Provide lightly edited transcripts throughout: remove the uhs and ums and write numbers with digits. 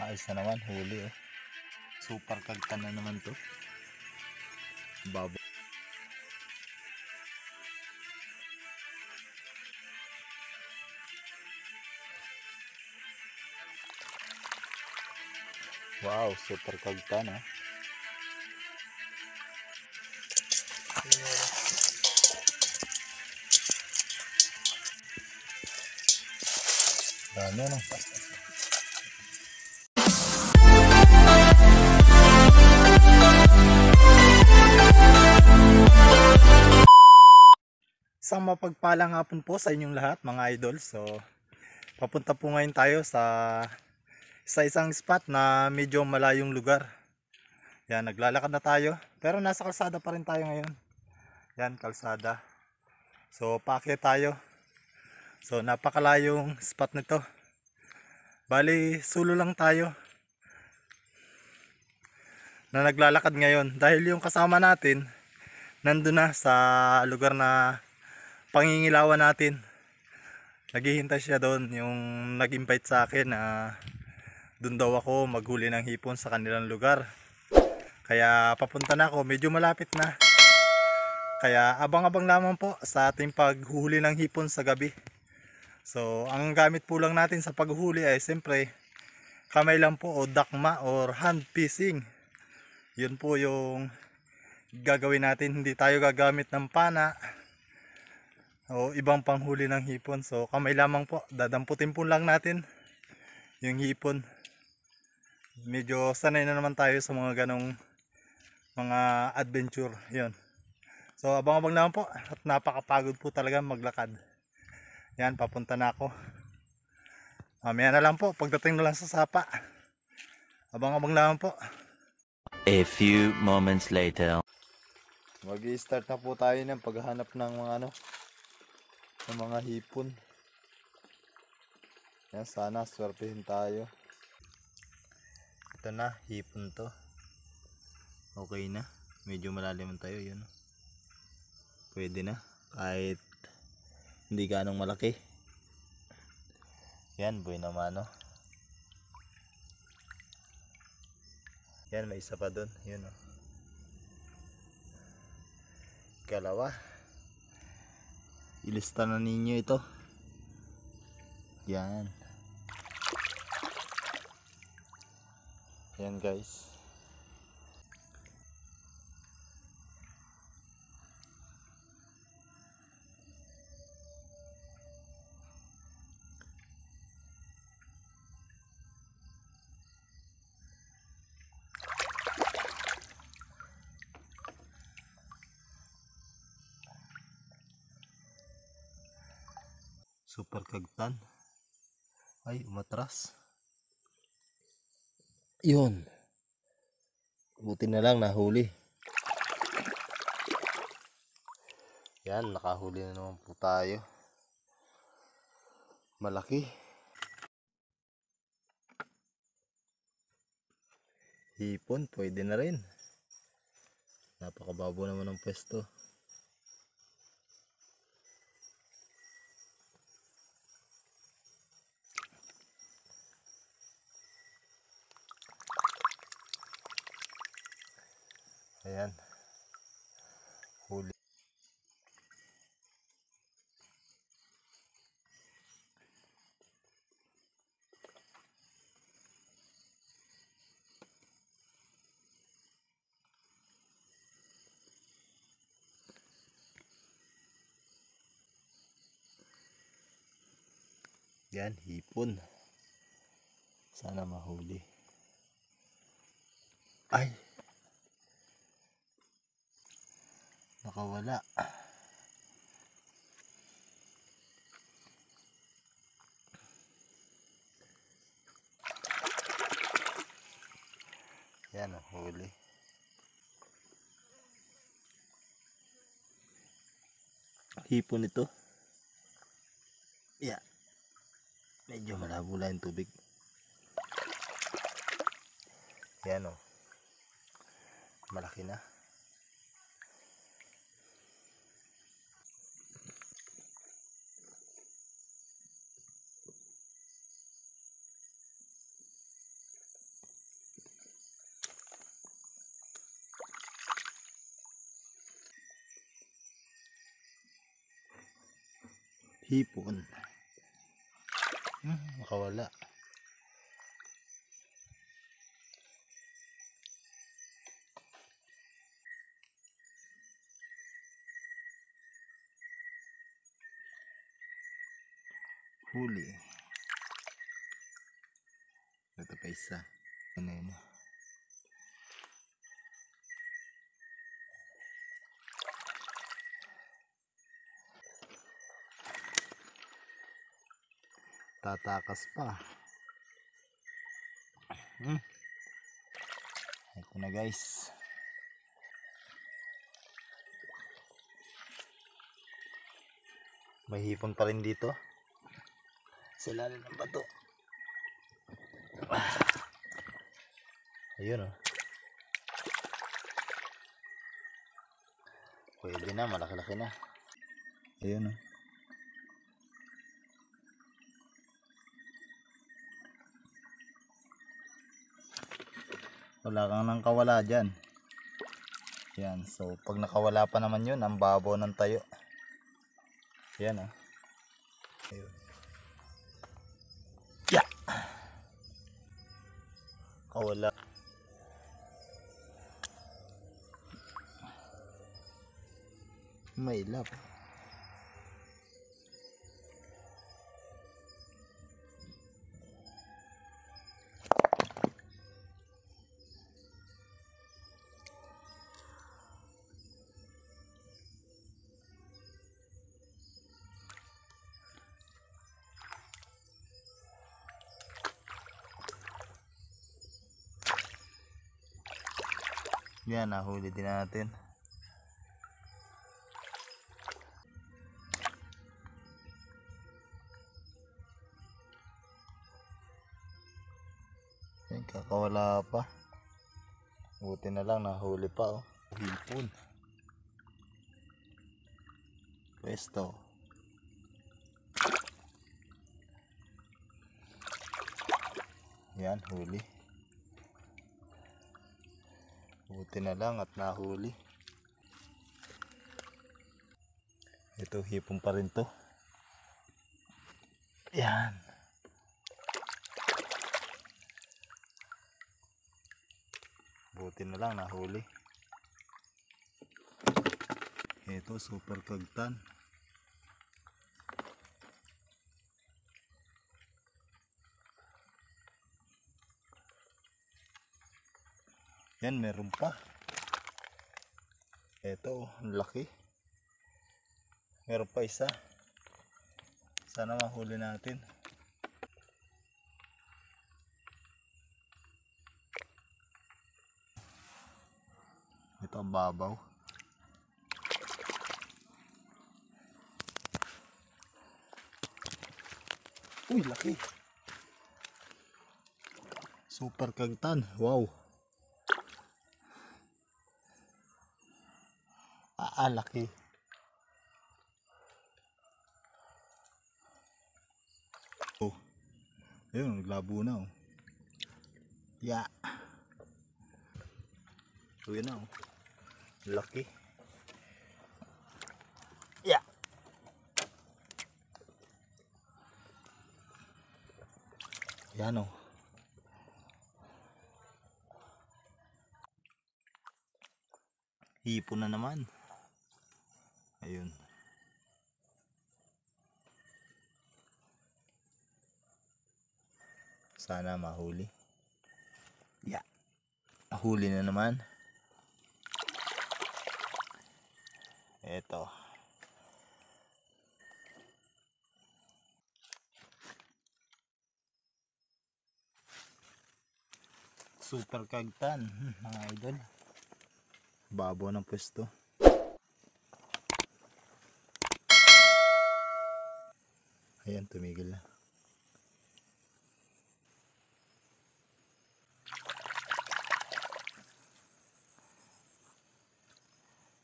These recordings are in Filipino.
Ayos na naman, huli oh. Super kagtan na naman to. Babo. Wow, super kagtan ah. Dami ano. Isang mapagpalang hapon po sa inyong lahat mga idol. So papunta po ngayon tayo sa isang spot na medyo malayong lugar. Yan, naglalakad na tayo. Pero nasa kalsada pa rin tayo ngayon. Yan, kalsada. So paakyat tayo. So napakalayong spot nito. Bali solo lang tayo na naglalakad ngayon. Dahil yung kasama natin nandun na sa lugar na pangingilawan natin. Naghihintay siya doon. Yung nag-invite sa akin na doon daw ako maghuli ng hipon sa kanilang lugar. Kaya papunta na ako, medyo malapit na. Kaya abang-abang lamang po sa ating paghuhuli ng hipon sa gabi. So ang gamit po lang natin sa paghuhuli ay siyempre kamay lang po o dakma or hand fishing. Yun po yung gagawin natin, hindi tayo gagamit ng pana o ibang panghuli ng hipon. So kamay lamang po, dadamputin po lang natin yung hipon. Medyo sanay na naman tayo sa mga ganong mga adventure. Yun. So abang-abang naman po at napakapagod po talaga maglakad. Yan, papunta na ako. Mamaya na lang po, pagdating na lang sa sapa. Abang-abang naman po. A few moments later. Mag-i-start na po tayo ng paghahanap ng mga hipon. Yan, sana swertehin tayo. Ito na, hipon to. Okay na, medyo malalim tayo, yun. Pwede na, kahit hindi ganong malaki. Yan, boy naman no. Yan, may isa pa dun, yun o. Kalawa. Ilista na ninyo ito. Yan. Yan guys. Super kagtan. Ay, umatras. Yun. Buti na lang nahuli. Yan, nakahuli na naman po tayo. Malaki. Hipon, pwede na rin. Napakababo naman ng pwesto. Ayan. Huli. Yan, hipon. Sana mahuli. Ay! Nakawala. Yan, huli. Hipon ito. Yeah. Medyo malabo lang yung tubig. Yan o. Malaki na. Hipon. Nakawala. Huli. Ito pa isa. Ano yun? Tatakas pa. Ito na guys. May hipon pa rin dito. Sa ilalim ng bato. Ayun oh. Pwede na, malaki-laki na. Ayun oh. Wala kang nang kawala dyan. Yan, so pag nakawala pa naman yun, ang babaw ng tayo. Yan oh. Ayun. Yeah. Kawala. May lap. Yan, nahuli din natin. Yan, kakawala pa. Buti na lang, nahuli pa oh. Hipon. Pwesto. Yan, huli. Buti na lang at nahuli. Ito, hipon pa rin to. Yan. Buti na lang nahuli. Ito, super kagtan. Yan, meron pa. Ito, ang laki. Meron pa isa. Sana mahuli natin. Ito ang babaw. Uy, laki. Super kagtan. Wow. Laki. Oh. Ayun, naglabo na oh. Yeah. So yun na oh. Laki. Yeah. Yan oh. Hipon na naman. Ayun. Sana mahuli. Yeah. Nahuli na naman. Ito. Super kagtan, mga idol. Babaw ng pwesto. Ayan, tumigil na.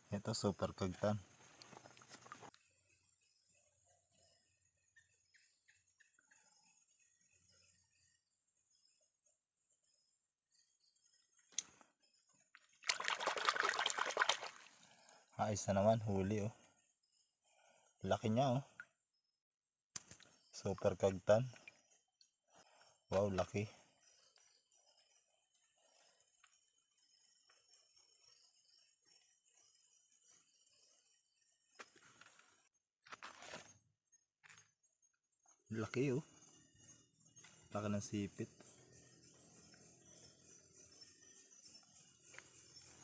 Ito, super kagtan. Ayos na naman, huli oh. Laki niya oh. Super kagtan. Wow, laki. Laki oh. Laki ng sipit.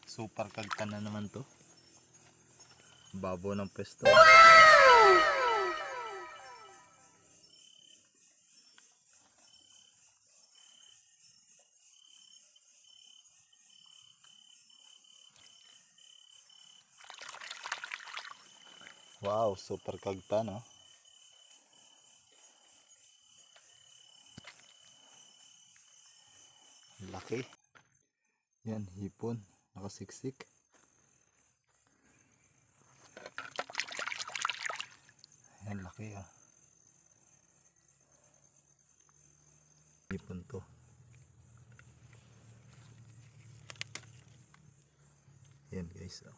Super kagtan na naman to. Babaw ng pwesto. Wow, super kagtan oh. Laki. Yan, hipon. Nakasiksik. Yan, laki ah. Hipon to. Yan guys oh.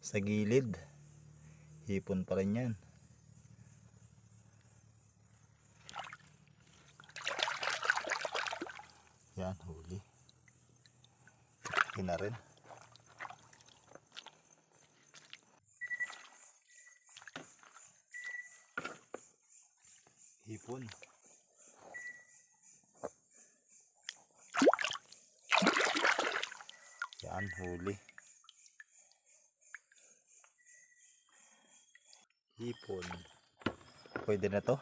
Sa gilid. Hipon pa rin yan. Yan, huli. Laki na rin. Hipon. Yan, huli. Hipon. Pwede na to.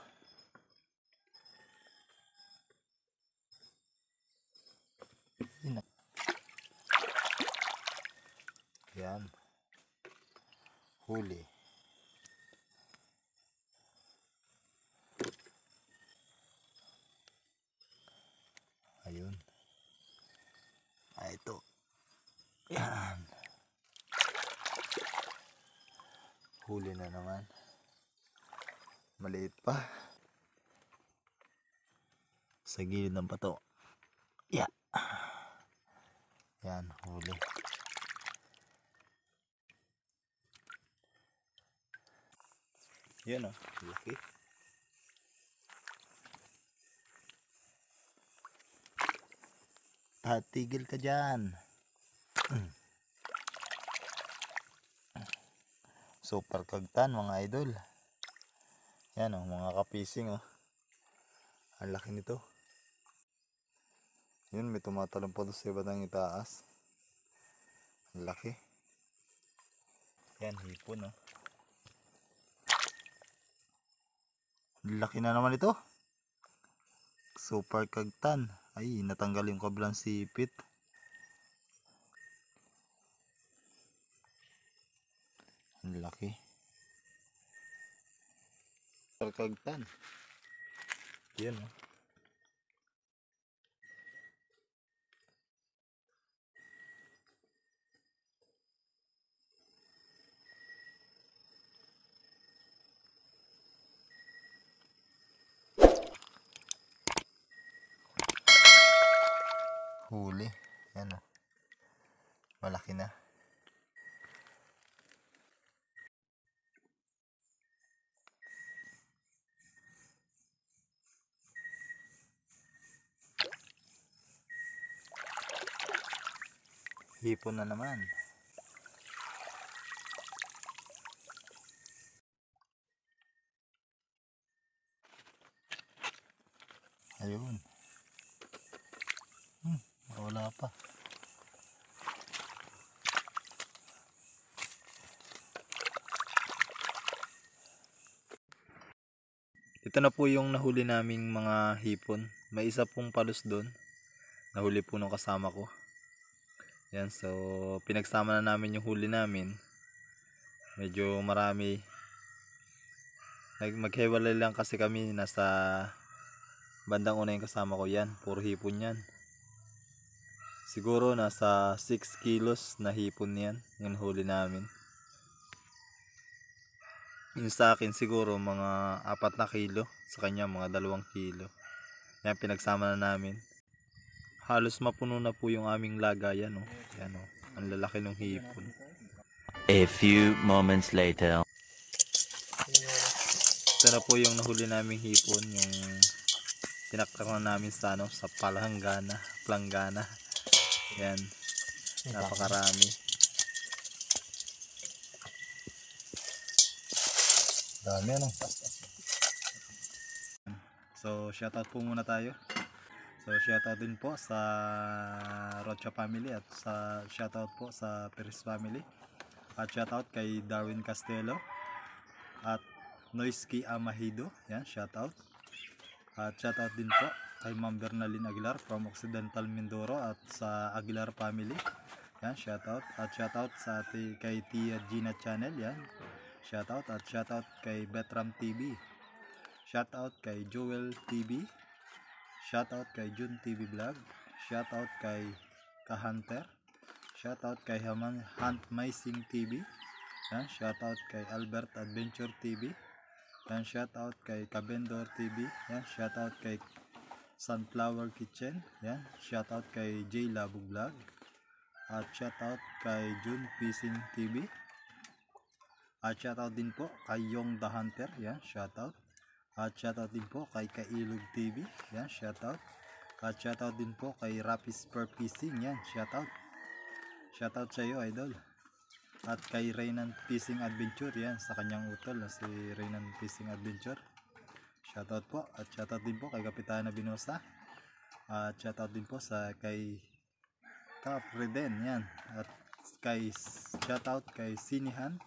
Yan. Huli. Ayun. Ito. Yan. Huli na naman. Maliit pa. Sa gilid ng pato. Yeah. Yan, huli. Yan oh, laki. Tigil ka dyan. Super kagtan mga idol. Yan oh, mga kapising oh. Ang laki nito. Yun, may tumatalong pa doon sa batang itaas. Ang laki. Yan, hipon oh. Laki na naman ito. Super kagtan. Ay, natanggal yung kabilang sipit. Ang laki. Super kagtan. Yan oh. Huli. Yan o. Malaki na. Hipon na naman. Ayun. Wala pa. Ito na po yung nahuli naming mga hipon. May isa pong palos doon. Nahuli po nung kasama ko. Yan, so pinagsama na namin yung huli namin. Medyo marami. Maghiwalay lang kasi kami, nasa bandang una yung kasama ko. Yan, puro hipon yan. Siguro nasa 6 kilos na hipon yan, yung huli namin. Yung sa akin siguro mga 4 na kilo, sa kanya mga 2 kilo. Yan, pinagsama na namin. Halos mapuno na po yung aming lagayan. Oh. Yan, oh. Ang lalaki ng hipon. A few moments later. Ito na po yung nahuli naming hipon, yung tinaktakan namin sa ano, sa Planggana. Yan, napakarami. Dami ano. So shoutout po muna tayo. So shoutout din po sa Rocha family at sa shoutout po sa Perez family. At shoutout kay Darwin Castelo at Noisky Amahido. Yan, shoutout. At shoutout din po kay Ma'am Bernalyn Aguilar from Occidental Mindoro at sa Aguilar family. Yan, shoutout. At shoutout sa kay Tia Gina Channel. Yan, shoutout. At shoutout kay Betram TV. Shoutout kay Joel TV. Shoutout kay Jun TV Vlog. Shoutout kay Kahunter. Shoutout kay Hunt Maising TV. Yan, shoutout kay Albert Adventure TV. Yan, shoutout kay Kabendor TV. Yan, shoutout kay Sunflower Kitchen. Yan, shoutout kay J Labog Vlog. At shoutout kay Jun Fishing TV. At shoutout din po kay Yong the Hunter. Yan, shoutout. At shoutout din po kay Kailog TV. Yan, shoutout. At shoutout din po kay Rapis Per Fishing. Yan, shoutout. Shoutout sa iyo, idol. At kay Reynan Fishing Adventure. Yan, sa kanyang utol na si Reynan Fishing Adventure. Shoutout po. At shoutout din po kay Kapitana Binosa. At shoutout din po sa kay Capreden. Yan. At kay shoutout kay Sinihan.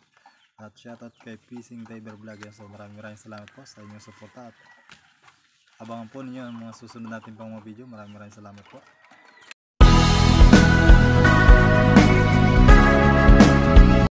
At shoutout kay Fishing Diver Vlog. Yan. So maraming salamat po sa inyong suporta. At abangan po ninyo ang mga susunod natin pang mga video. Maraming salamat po.